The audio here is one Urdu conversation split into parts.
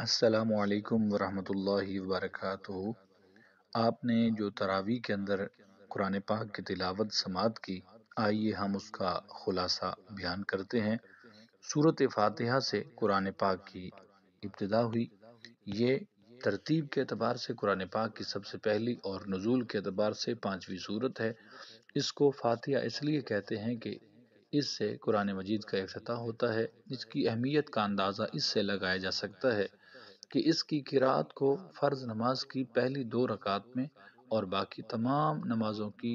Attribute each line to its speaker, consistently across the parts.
Speaker 1: السلام علیکم ورحمۃ اللہ وبرکاتہ۔ آپ نے جو تراویح کے اندر قرآن پاک کی تلاوت سماعت کی، آئیے ہم اس کا خلاصہ بیان کرتے ہیں۔ سورۃ فاتحہ سے قرآن پاک کی ابتدا ہوئی۔ یہ ترتیب کے اعتبار سے قرآن پاک کی سب سے پہلی اور نزول کے اعتبار سے پانچویں سورت ہے۔ اس کو فاتحہ اس لیے کہتے ہیں کہ اس سے قرآن مجید کا افتتاح ہوتا ہے۔ اس کی اہمیت کا اندازہ اس سے لگایا جا سکتا ہے کہ اس کی قرأت کو فرض نماز کی پہلی 2 رکعات میں اور باقی تمام نمازوں کی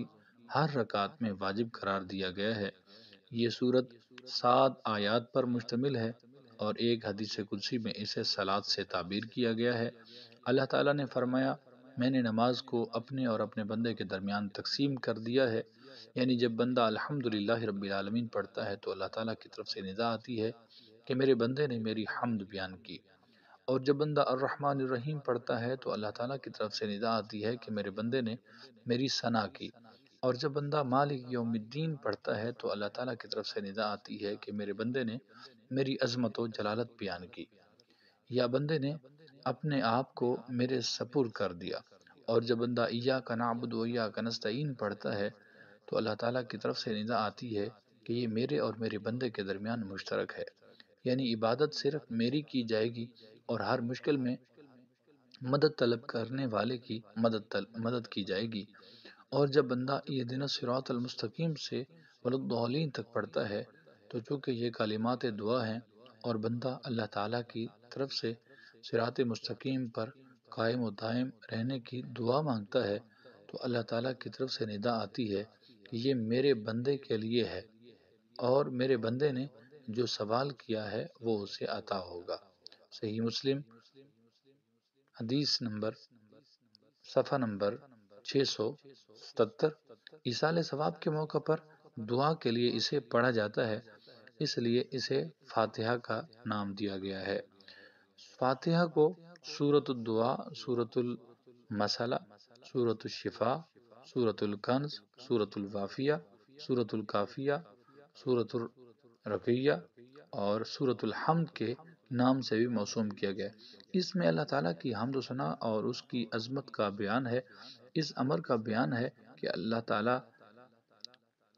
Speaker 1: ہر رکعت میں واجب قرار دیا گیا ہے۔ یہ سورت 7 آیات پر مشتمل ہے اور ایک حدیث قدسی میں اسے صلات سے تعبیر کیا گیا ہے۔ اللہ تعالیٰ نے فرمایا، میں نے نماز کو اپنے اور اپنے بندے کے درمیان تقسیم کر دیا ہے۔ یعنی جب بندہ الحمدللہ رب العالمین پڑھتا ہے تو اللہ تعالیٰ کی طرف سے ندا آتی ہے کہ میرے بندے نے میری حمد بیان کی، اور جب بندہ الرحمن الرحیم پڑھتا ہے تو اللہ تعالیٰ کی طرف سے ندا آتی ہے کہ میرے بندے نے میری ثنا کی، اور جب بندہ مالک یوم الدین پڑھتا ہے تو اللہ تعالیٰ کی طرف سے ندا آتی ہے کہ میرے بندے نے میری عظمت و جلالت بیان کی، یا بندے نے اپنے آپ کو میرے سپرد کر دیا۔ اور جب بندہ ایاک نعبد و ایاک نستعین پڑھتا ہے تو اللہ تعالیٰ کی طرف سے ندا آتی ہے کہ یہ میرے اور میرے بندے کے درمیان مشترک ہے، یعنی عبادت صرف میری کی جائے گی اور ہر مشکل میں مدد طلب کرنے والے کی مدد کی جائے گی۔ اور جب بندہ اہدنا الصراط المستقیم سے وللضالین تک پڑھتا ہے تو چونکہ یہ کلمات دعا ہیں اور بندہ اللہ تعالیٰ کی طرف سے صراط مستقیم پر قائم و دائم رہنے کی دعا مانگتا ہے تو اللہ تعالیٰ کی طرف سے ندا آتی ہے کہ یہ میرے بندے کے لیے ہے، اور میرے بندے نے جو سوال کیا ہے وہ اسے عطا ہوگا۔ صحیح مسلم حدیث نمبر صفحہ نمبر 677۔ ایصال ثواب کے موقع پر دعا کے لیے اسے پڑھا جاتا ہے، اس لیے اسے فاتحہ کا نام دیا گیا ہے۔ فاتحہ کو سورۃ الدعا، سورۃ المسلہ، سورۃ الشفاء، سورۃ الکنز، سورۃ الوافیہ، سورۃ الکافیہ، سورۃ الرقیہ اور سورۃ الحمد کے نام سے بھی موسوم کیا گیا ہے۔ اس میں اللہ تعالیٰ کی حمد و ثنا اور اس کی عظمت کا بیان ہے۔ اس امر کا بیان ہے کہ اللہ تعالیٰ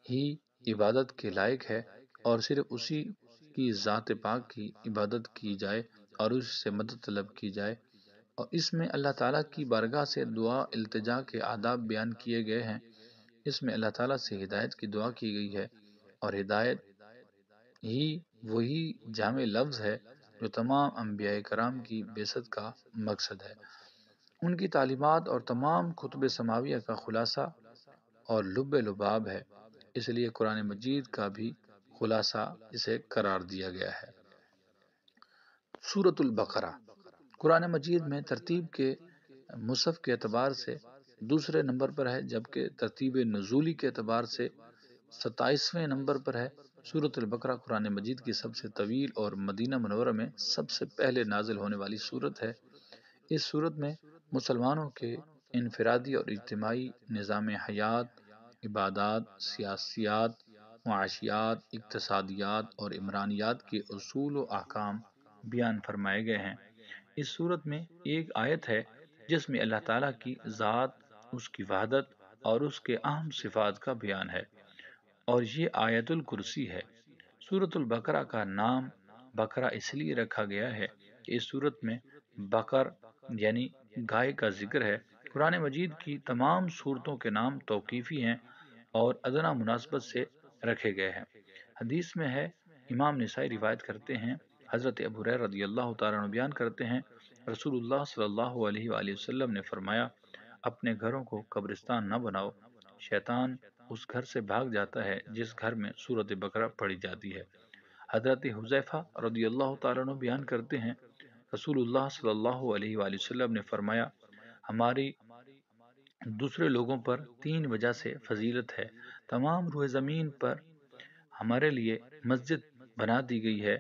Speaker 1: ہی عبادت کے لائق ہے اور صرف اسی کی ذات پاک کی عبادت کی جائے اور اس سے مدد طلب کی جائے، اور اس میں اللہ تعالیٰ کی بارگاہ سے دعا التجا کے آداب بیان کیے گئے ہیں۔ اس میں اللہ تعالیٰ سے ہدایت کی دعا کی گئی ہے، اور ہدایت ہی وہی جامع لفظ ہے جو تمام انبیاء کرام کی بعثت کا مقصد ہے، ان کی تعلیمات اور تمام کتب سماویہ کا خلاصہ اور لب لباب ہے، اس لیے قرآن مجید کا بھی خلاصہ اسے قرار دیا گیا ہے۔ سورۃ البقرہ قرآن مجید میں ترتیب کے مصحف کے اعتبار سے دوسرے نمبر پر ہے، جبکہ ترتیب نزولی کے اعتبار سے 27ویں نمبر پر ہے۔ سورۃ البقرہ قرآن مجید کی سب سے طویل اور مدینہ منورہ میں سب سے پہلے نازل ہونے والی سورت ہے۔ اس سورت میں مسلمانوں کے انفرادی اور اجتماعی نظام حیات، عبادات، سیاسیات، معاشیات، اقتصادیات اور عمرانیات کے اصول و احکام بیان فرمائے گئے ہیں۔ اس سورت میں ایک آیت ہے جس میں اللہ تعالیٰ کی ذات، اس کی وحدت اور اس کے اہم صفات کا بیان ہے، اور یہ آیت الکرسی ہے۔ سورۃ البقرہ کا نام بقرہ اس لیے رکھا گیا ہے کہ اس سورت میں بقر یعنی گائے کا ذکر ہے۔ قرآن مجید کی تمام سورتوں کے نام توقیفی ہیں اور ادنیٰ مناسبت سے رکھے گئے ہیں۔ حدیث میں ہے، امام نسائی روایت کرتے ہیں، حضرت ابو ہریرہ رضی اللہ تعالیٰ عنہ بیان کرتے ہیں، رسول اللہ صلی اللہ علیہ وآلہ وسلم نے فرمایا، اپنے گھروں کو قبرستان نہ بناؤ، شیطان اس گھر سے بھاگ جاتا ہے جس گھر میں سورۃ بقرہ پڑھی جاتی ہے۔ حضرت حذیفہ رضی اللہ تعالیٰ عنہ بیان کرتے ہیں، رسول اللہ صلی اللہ علیہ وآلہ وسلم نے فرمایا، ہماری دوسرے لوگوں پر 3 وجہ سے فضیلت ہے۔ تمام روح زمین پر ہمارے لیے مسجد بنا دی گئی ہے،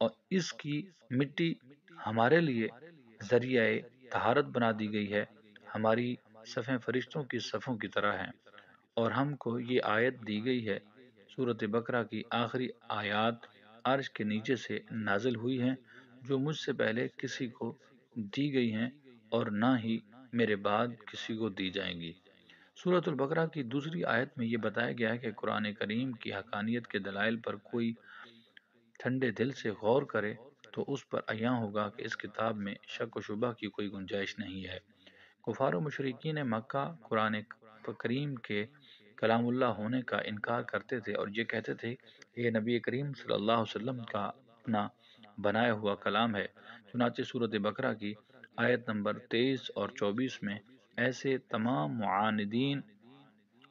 Speaker 1: اور اس کی مٹی ہمارے لیے ذریعہ طہارت بنا دی گئی ہے، ہماری صفیں فرشتوں کی صفوں کی طرح ہیں، اور ہم کو یہ آیت دی گئی ہے۔ سورۃ بقرہ کی آخری آیات عرش کے نیچے سے نازل ہوئی ہیں، جو مجھ سے پہلے کسی کو دی گئی ہیں اور نہ ہی میرے بعد کسی کو دی جائیں گی۔ سورۃ البقرہ کی دوسری آیت میں یہ بتایا گیا ہے کہ قرآن کریم کی حقانیت کے دلائل پر کوئی ٹھنڈے دل سے غور کرے تو اس پر عیاں ہوگا کہ اس کتاب میں شک و شبہ کی کوئی گنجائش نہیں ہے۔ کفار و مشرکین مکہ قرآن کریم کے کلام اللہ ہونے کا انکار کرتے تھے اور یہ کہتے تھے کہ یہ نبی کریم صلی اللہ علیہ وسلم کا اپنا بنایا ہوا کلام ہے۔ چنانچہ سورۃ بقرہ کی آیت نمبر 23 اور 24 میں ایسے تمام معاندین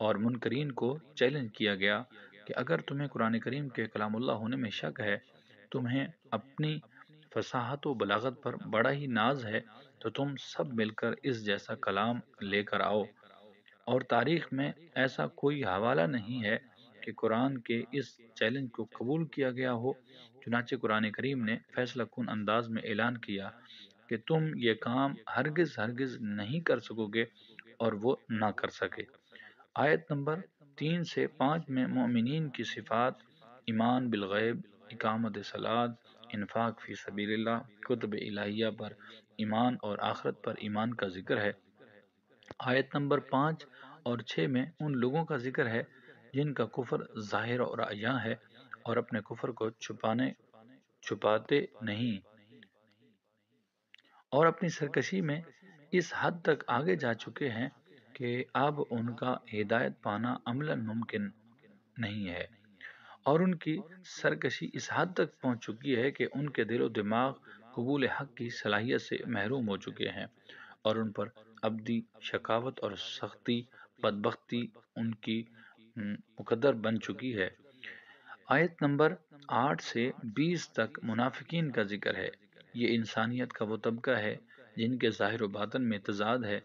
Speaker 1: اور منکرین کو چیلنج کیا گیا کہ اگر تمہیں قرآن کریم کے کلام اللہ ہونے میں شک ہے، تمہیں اپنی فصاحت و بلاغت پر بڑا ہی ناز ہے، تو تم سب مل کر اس جیسا کلام لے کر آؤ۔ اور تاریخ میں ایسا کوئی حوالہ نہیں ہے کہ قرآن کے اس چیلنج کو قبول کیا گیا ہو۔ چنانچہ قرآن کریم نے فیصلہ کن انداز میں اعلان کیا کہ تم یہ کام ہرگز نہیں کر سکو گے اور وہ نہ کر سکے۔ آیت نمبر 3 سے 5 میں مومنین کی صفات، ایمان بالغیب، اقامت صلاۃ، انفاق فی سبیل اللہ، کتب الہیہ پر ایمان اور آخرت پر ایمان کا ذکر ہے۔ آیت نمبر 5 اور 6 میں ان لوگوں کا ذکر ہے جن کا کفر ظاہر اور عیاں ہے اور اپنے کفر کو چھپاتے نہیں، اور اپنی سرکشی میں اس حد تک آگے جا چکے ہیں کہ اب ان کا ہدایت پانا عملاً ممکن نہیں ہے، اور ان کی سرکشی اس حد تک پہنچ چکی ہے کہ ان کے دل و دماغ قبول حق کی صلاحیت سے محروم ہو چکے ہیں، اور ان پر ابدی شقاوت اور سختی بدبختی ان کی مقدر بن چکی ہے۔ آیت نمبر 8 سے 20 تک منافقین کا ذکر ہے۔ یہ انسانیت کا وہ طبقہ ہے جن کے ظاہر و باطن میں تضاد ہے۔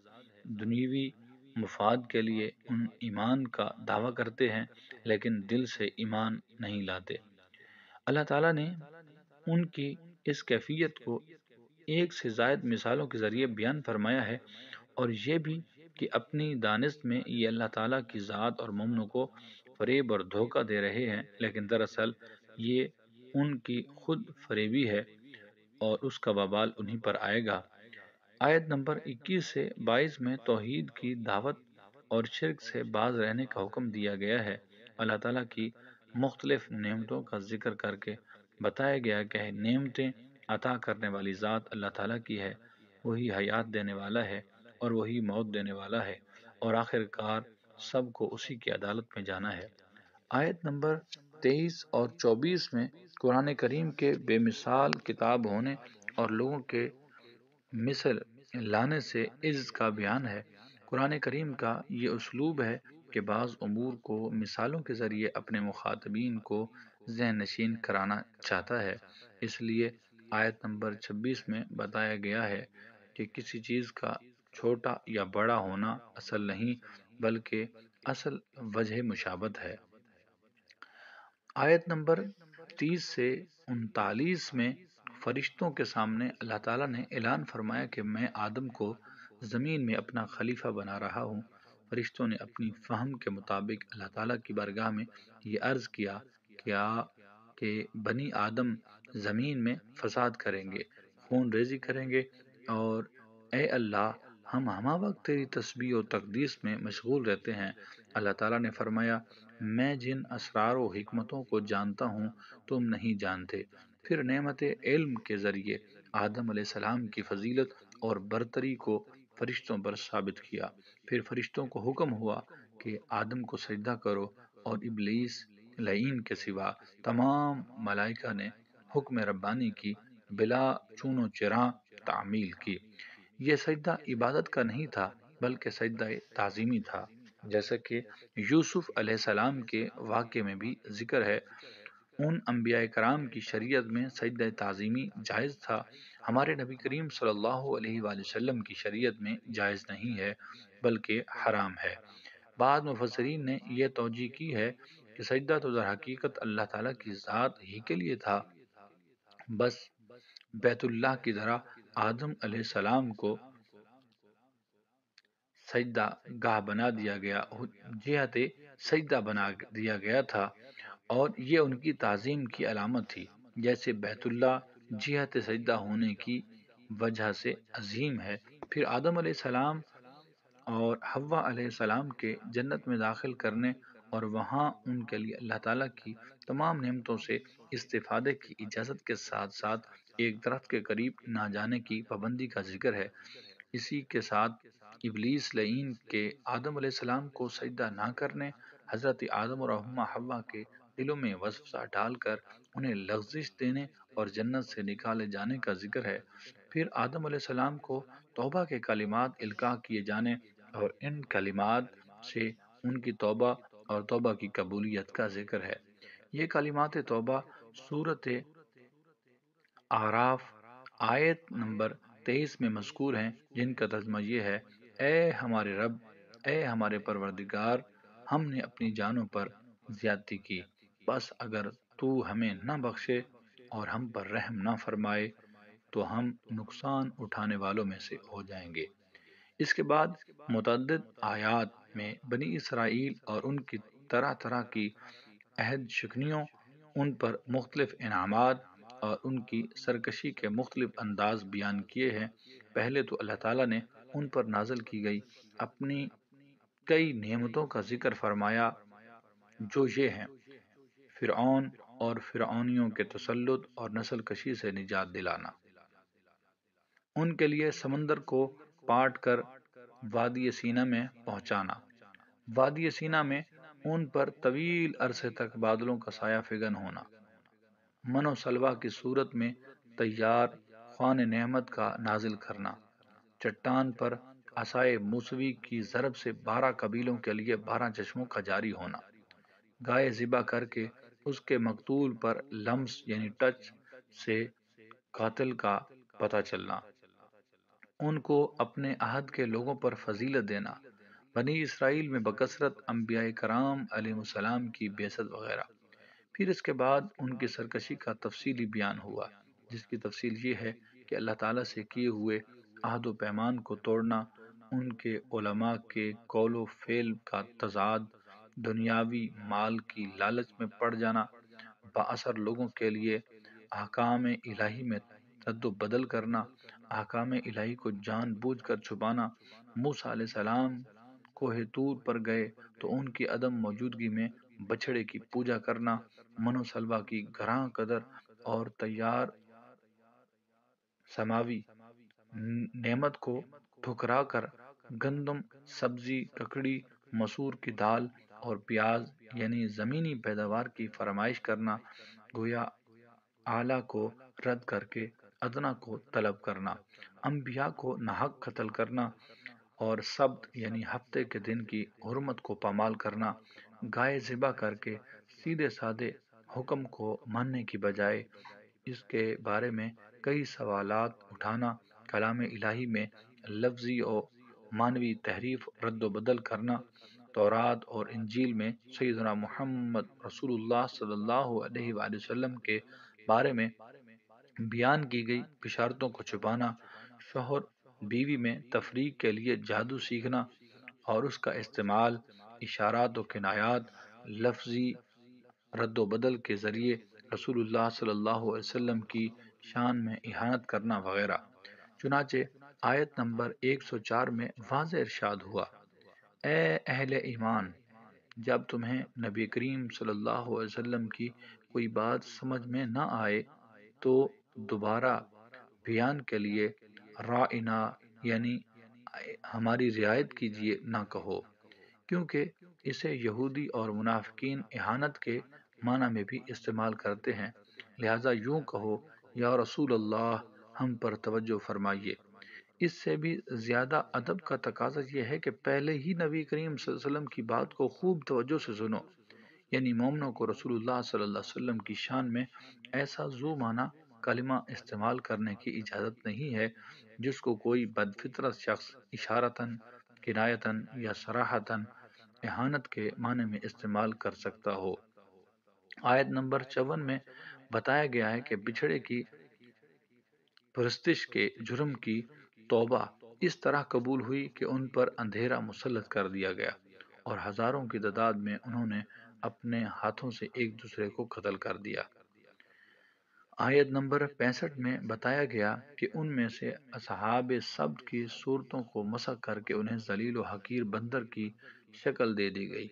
Speaker 1: دنیوی مفاد کے لیے ان ایمان کا دعویٰ کرتے ہیں لیکن دل سے ایمان نہیں لاتے۔ اللہ تعالیٰ نے ان کی اس کیفیت کو ایک سے زائد مثالوں کے ذریعے بیان فرمایا ہے، اور یہ بھی کہ اپنی دانست میں یہ اللہ تعالیٰ کی ذات اور مومنوں کو فریب اور دھوکہ دے رہے ہیں، لیکن دراصل یہ ان کی خود فریبی ہے اور اس کا وبال انہی پر آئے گا۔ آیت نمبر 21 سے 22 میں توحید کی دعوت اور شرک سے باز رہنے کا حکم دیا گیا ہے۔ اللہ تعالیٰ کی مختلف نعمتوں کا ذکر کر کے بتایا گیا کہ نعمتیں عطا کرنے والی ذات اللہ تعالیٰ کی ہے، وہی حیات دینے والا ہے اور وہی موت دینے والا ہے، اور آخر کار سب کو اسی کی عدالت میں جانا ہے۔ آیت نمبر 23 اور 24 میں قرآن کریم کے بے مثال کتاب ہونے اور لوگوں کے مثل لانے سے عجز کا بیان ہے۔ قرآن کریم کا یہ اسلوب ہے کہ بعض امور کو مثالوں کے ذریعے اپنے مخاطبین کو ذہن نشین کرانا چاہتا ہے۔ اس لیے آیت نمبر 26 میں بتایا گیا ہے کہ کسی چیز کا چھوٹا یا بڑا ہونا اصل نہیں، بلکہ اصل وجہ مشابہت ہے۔ آیت نمبر 30 سے 39 میں فرشتوں کے سامنے اللہ تعالیٰ نے اعلان فرمایا کہ میں آدم کو زمین میں اپنا خلیفہ بنا رہا ہوں۔ فرشتوں نے اپنی فہم کے مطابق اللہ تعالیٰ کی بارگاہ میں یہ عرض کیا کہ بنی آدم زمین میں فساد کریں گے، خون ریزی کریں گے، اور اے اللہ ہم ہمہ وقت تیری تسبیح و تقدیس میں مشغول رہتے ہیں۔ اللہ تعالیٰ نے فرمایا میں جن اسرار و حکمتوں کو جانتا ہوں تم نہیں جانتے۔ پھر نعمت علم کے ذریعے آدم علیہ السلام کی فضیلت اور برتری کو فرشتوں پر ثابت کیا۔ پھر فرشتوں کو حکم ہوا کہ آدم کو سجدہ کرو، اور ابلیس لعین کے سوا تمام ملائکہ نے حکم ربانی کی بلا چون و چراں تعمیل کی۔ یہ سجدہ عبادت کا نہیں تھا بلکہ سجدہ تعظیمی تھا، جیسا کہ یوسف علیہ السلام کے واقعے میں بھی ذکر ہے۔ ان انبیاء کرام کی شریعت میں سجدہ تعظیمی جائز تھا، ہمارے نبی کریم صلی اللہ علیہ وآلہ وسلم کی شریعت میں جائز نہیں ہے بلکہ حرام ہے۔ بعض مفسرین نے یہ توجیہ کی ہے کہ سجدہ تو در حقیقت اللہ تعالیٰ کی ذات ہی کے لیے تھا، بس بیت اللہ کی طرح آدم علیہ السلام کو سجدہ گاہ بنا دیا گیا، جہت سجدہ بنا دیا گیا تھا، اور یہ ان کی تعظیم کی علامت تھی۔ جیسے بیت اللہ جہت سجدہ ہونے کی وجہ سے عظیم ہے۔ پھر آدم علیہ السلام اور حوا علیہ السلام کے جنت میں داخل کرنے اور وہاں ان کے لیے اللہ تعالیٰ کی تمام نعمتوں سے استفادے کی اجازت کے ساتھ ساتھ ایک درخت کے قریب نہ جانے کی پابندی کا ذکر ہے۔ اسی کے ساتھ ابلیس لعین کے آدم علیہ السلام کو سجدہ نہ کرنے، حضرت آدم اور امہ حوا کے دلوں میں وسوسہ ڈال کر انہیں لغزش دینے اور جنت سے نکالے جانے کا ذکر ہے۔ پھر آدم علیہ السلام کو توبہ کے کلمات القاء کیے جانے اور ان کلمات سے ان کی توبہ اور توبہ کی قبولیت کا ذکر ہے۔ یہ کلمات توبہ سورت اعراف آیت نمبر 23 میں مذکور ہیں، جن کا ترجمہ یہ ہے: اے ہمارے رب، اے ہمارے پروردگار، ہم نے اپنی جانوں پر زیادتی کی، بس اگر تو ہمیں نہ بخشے اور ہم پر رحم نہ فرمائے تو ہم نقصان اٹھانے والوں میں سے ہو جائیں گے۔ اس کے بعد متعدد آیات میں بنی اسرائیل اور ان کی طرح طرح کی عہد شکنیوں، ان پر مختلف انعامات اور ان کی سرکشی کے مختلف انداز بیان کیے ہیں۔ پہلے تو اللہ تعالیٰ نے ان پر نازل کی گئی اپنی کئی نعمتوں کا ذکر فرمایا، جو یہ ہیں: فرعون اور فرعونیوں کے تسلط اور نسل کشی سے نجات دلانا، ان کے لیے سمندر کو پاٹ کر وادی سینا میں پہنچانا، وادی سینا میں ان پر طویل عرصے تک بادلوں کا سایہ فگن ہونا، من و سلوا کی صورت میں تیار خوان نعمت کا نازل کرنا، چٹان پر عصائے موسوی کی ضرب سے 12 قبیلوں کے لیے 12 چشموں کا جاری ہونا، گائے ذبح کر کے اس کے مقتول پر لمس یعنی ٹچ سے قاتل کا پتہ چلنا، ان کو اپنے عہد کے لوگوں پر فضیلت دینا، بنی اسرائیل میں بکثرت انبیاء کرام علیہ السلام کی بعثت وغیرہ۔ پھر اس کے بعد ان کی سرکشی کا تفصیلی بیان ہوا، جس کی تفصیل یہ ہے کہ اللہ تعالیٰ سے کیے ہوئے عہد و پیمان کو توڑنا، ان کے علماء کے قول و فعل کا تضاد، دنیاوی مال کی لالچ میں پڑ جانا، بااثر لوگوں کے لیے احکام الہی میں رد و بدل کرنا، احکام الہی کو جان بوجھ کر چھپانا، موسیٰ علیہ السلام کوہ طور پر گئے تو ان کی عدم موجودگی میں بچھڑے کی پوجا کرنا، من و سلوا کی گراں قدر اور تیار سماوی نعمت کو ٹھکرا کر گندم، سبزی، ککڑی، مسور کی دال اور پیاز یعنی زمینی پیداوار کی فرمائش کرنا، گویا اعلیٰ کو رد کر کے ادنا کو طلب کرنا، انبیاء کو ناحق قتل کرنا اور سبت یعنی ہفتے کے دن کی حرمت کو پامال کرنا، گائے ذبح کر کے سیدھے سادے حکم کو ماننے کی بجائے اس کے بارے میں کئی سوالات اٹھانا، کلام الہی میں لفظی و معنوی تحریف رد و بدل کرنا، تورات اور انجیل میں سیدنا محمد رسول اللہ صلی اللہ علیہ وآلہ وسلم کے بارے میں بیان کی گئی بشارتوں کو چھپانا، شوہر بیوی میں تفریق کے لیے جادو سیکھنا اور اس کا استعمال، اشارات و کنایات، لفظی رد و بدل کے ذریعے رسول اللہ صلی اللہ علیہ وسلم کی شان میں اہانت کرنا وغیرہ۔ چنانچہ آیت نمبر 104 میں واضح ارشاد ہوا: اے اہل ایمان، جب تمہیں نبی کریم صلی اللہ علیہ وسلم کی کوئی بات سمجھ میں نہ آئے تو دوبارہ بیان کے لیے رائنا یعنی ہماری رعایت کیجیے نہ کہو، کیونکہ اسے یہودی اور منافقین اہانت کے معنی میں بھی استعمال کرتے ہیں، لہذا یوں کہو: یا رسول اللہ، ہم پر توجہ فرمائیے۔ اس سے بھی زیادہ ادب کا تقاضا یہ ہے کہ پہلے ہی نبی کریم صلی اللہ علیہ وسلم کی بات کو خوب توجہ سے سنو، یعنی مومنوں کو رسول اللہ صلی اللہ علیہ وسلم کی شان میں ایسا ذو معنی کلمہ استعمال کرنے کی اجازت نہیں ہے جس کو کوئی بد فطرت شخص اشارتاً، کنایتاً یا صراحتاً اہانت کے معنی میں استعمال کر سکتا ہو۔ آیت نمبر 54 میں بتایا گیا ہے کہ بچھڑے کی پرستش کے جرم کی توبہ اس طرح قبول ہوئی کہ ان پر اندھیرا مسلط کر دیا گیا اور ہزاروں کی تعداد میں انہوں نے اپنے ہاتھوں سے ایک دوسرے کو قتل کر دیا۔ آیت نمبر 65 میں بتایا گیا کہ ان میں سے اصحاب سبت کی صورتوں کو مسخ کر کے انہیں ذلیل و حقیر بندر کی شکل دے دی گئی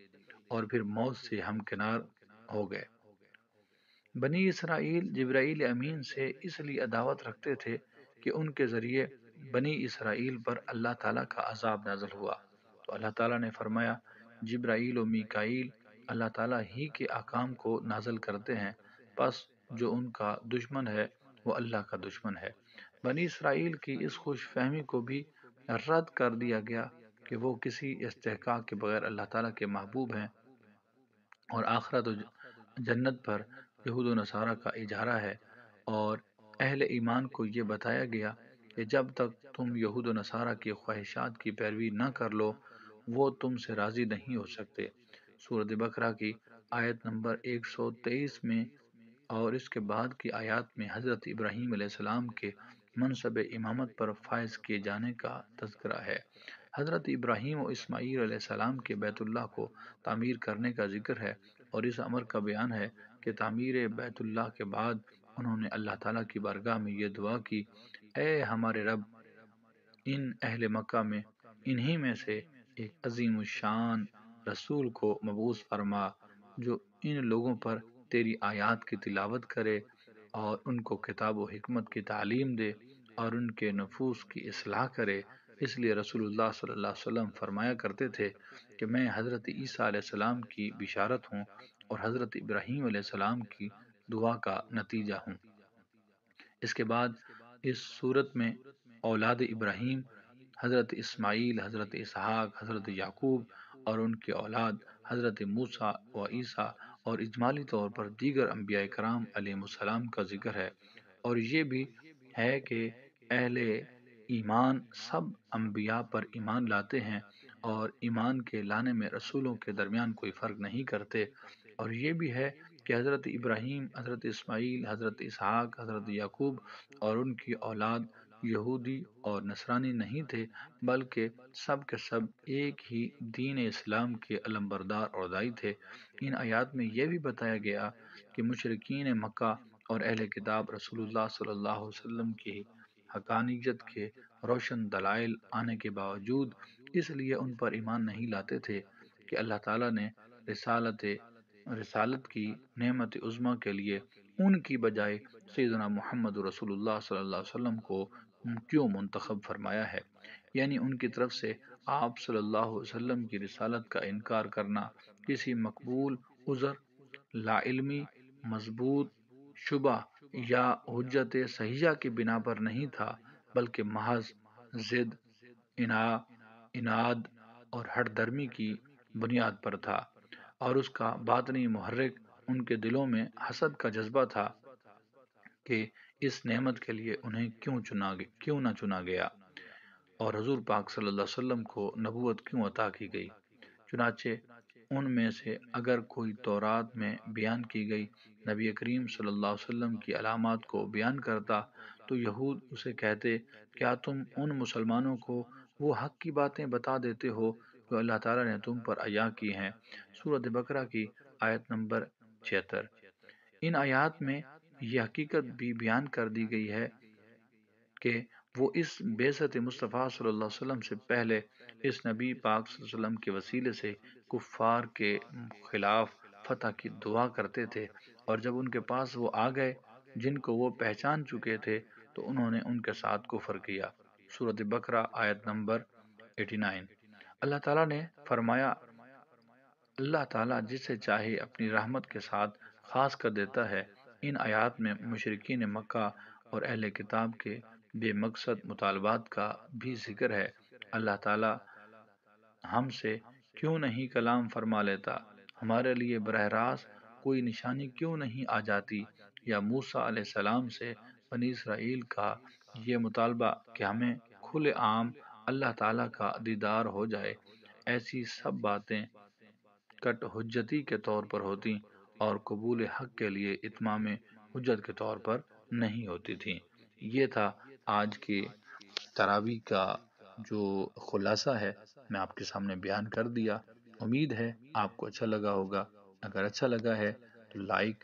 Speaker 1: اور پھر موت سے ہمکنار ہو گئے۔ بنی اسرائیل جبرائیل امین سے اس لیے عداوت رکھتے تھے کہ ان کے ذریعے بنی اسرائیل پر اللہ تعالیٰ کا عذاب نازل ہوا، تو اللہ تعالیٰ نے فرمایا جبرائیل و میکائیل اللہ تعالیٰ ہی کے احکام کو نازل کرتے ہیں، پس جو ان کا دشمن ہے وہ اللہ کا دشمن ہے۔ بنی اسرائیل کی اس خوش فہمی کو بھی رد کر دیا گیا کہ وہ کسی استحقاق کے بغیر اللہ تعالیٰ کے محبوب ہیں، اور آخرت و جنت پر یہود و نصارہ کا اجارہ ہے، اور اہل ایمان کو یہ بتایا گیا کہ جب تک تم یہود و نصارہ کی خواہشات کی پیروی نہ کر لو وہ تم سے راضی نہیں ہو سکتے۔ سورۃ بقرہ کی آیت نمبر 123 میں اور اس کے بعد کی آیات میں حضرت ابراہیم علیہ السلام کے منصب امامت پر فائز کیے جانے کا تذکرہ ہے۔ حضرت ابراہیم و اسماعیل علیہ السلام کے بیت اللہ کو تعمیر کرنے کا ذکر ہے، اور اس امر کا بیان ہے کہ تعمیر بیت اللہ کے بعد انہوں نے اللہ تعالیٰ کی بارگاہ میں یہ دعا کی، اے ہمارے رب، ان اہل مکہ میں انہی میں سے ایک عظیم الشان رسول کو مبعوث فرما جو ان لوگوں پر تیری آیات کی تلاوت کرے اور ان کو کتاب و حکمت کی تعلیم دے اور ان کے نفوس کی اصلاح کرے۔ اس لیے رسول اللہ صلی اللہ علیہ وسلم فرمایا کرتے تھے کہ میں حضرت عیسیٰ علیہ السلام کی بشارت ہوں اور حضرت ابراہیم علیہ السلام کی دعا کا نتیجہ ہوں۔ اس کے بعد اس صورت میں اولاد ابراہیم حضرت اسماعیل، حضرت اسحاق، حضرت یعقوب اور ان کے اولاد حضرت موسیٰ و عیسیٰ اور اجمالی طور پر دیگر انبیاء کرام علیہ السلام کا ذکر ہے، اور یہ بھی ہے کہ اہل ایمان سب انبیاء پر ایمان لاتے ہیں اور ایمان کے لانے میں رسولوں کے درمیان کوئی فرق نہیں کرتے، اور یہ بھی ہے کہ حضرت ابراہیم، حضرت اسماعیل، حضرت اسحاق، حضرت یعقوب اور ان کی اولاد یہودی اور نصرانی نہیں تھے، بلکہ سب کے سب ایک ہی دین اسلام کے علمبردار اور داعی تھے۔ ان آیات میں یہ بھی بتایا گیا کہ مشرکین مکہ اور اہل کتاب رسول اللہ صلی اللہ علیہ وسلم کی حقانیت کے روشن دلائل آنے کے باوجود اس لیے ان پر ایمان نہیں لاتے تھے کہ اللہ تعالیٰ نے رسالت کی نعمت عظمیٰ کے لیے ان کی بجائے سیدنا محمد رسول اللہ صلی اللہ علیہ وسلم کو کیوں منتخب فرمایا ہے، یعنی ان کی طرف سے آپ صلی اللہ علیہ وسلم کی رسالت کا انکار کرنا کسی مقبول عذر، لا علمی، مضبوط شبہ یا حجت صحیحہ کی بنا پر نہیں تھا، بلکہ محض ضد، عناد اور ہٹ درمی کی بنیاد پر تھا، اور اس کا باطنی محرک ان کے دلوں میں حسد کا جذبہ تھا کہ اس نعمت کے لیے انہیں کیوں نہ چنا گیا، اور حضور پاک صلی اللہ علیہ وسلم کو نبوت کیوں عطا کی گئی۔ چنانچہ ان میں سے اگر کوئی تورات میں بیان کی گئی نبی کریم صلی اللہ علیہ وسلم کی علامات کو بیان کرتا تو یہود اسے کہتے، کیا تم ان مسلمانوں کو وہ حق کی باتیں بتا دیتے ہو جو اللہ تعالیٰ نے تم پر عطا کی ہیں؟ سورۃ بقرہ کی آیت نمبر 76۔ ان آیات میں یہ حقیقت بھی بیان کر دی گئی ہے کہ وہ اس بعثت مصطفیٰ صلی اللہ علیہ وسلم سے پہلے اس نبی پاک صلی اللہ علیہ وسلم کے وسیلے سے کفار کے خلاف فتح کی دعا کرتے تھے، اور جب ان کے پاس وہ آ گئے جن کو وہ پہچان چکے تھے تو انہوں نے ان کے ساتھ کفر کیا۔ سورۃ بقرہ آیت نمبر 89۔ اللہ تعالیٰ نے فرمایا، اللہ تعالیٰ جسے چاہے اپنی رحمت کے ساتھ خاص کر دیتا ہے۔ ان آیات میں مشرکین مکہ اور اہل کتاب کے بے مقصد مطالبات کا بھی ذکر ہے۔ اللہ تعالیٰ ہم سے کیوں نہیں کلام فرما لیتا، ہمارے لیے براہ راست کوئی نشانی کیوں نہیں آ جاتی، یا موسیٰ علیہ السلام سے بنی اسرائیل کا یہ مطالبہ کہ ہمیں کھلے عام اللہ تعالیٰ کا دیدار ہو جائے، ایسی سب باتیں کٹ حجتی کے طور پر ہوتی اور قبول حق کے لیے اتمام حجت کے طور پر نہیں ہوتی تھیں۔ یہ تھا آج کی تراویح کا جو خلاصہ ہے، میں آپ کے سامنے بیان کر دیا۔ امید ہے آپ کو اچھا لگا ہوگا۔ اگر اچھا لگا ہے تو لائک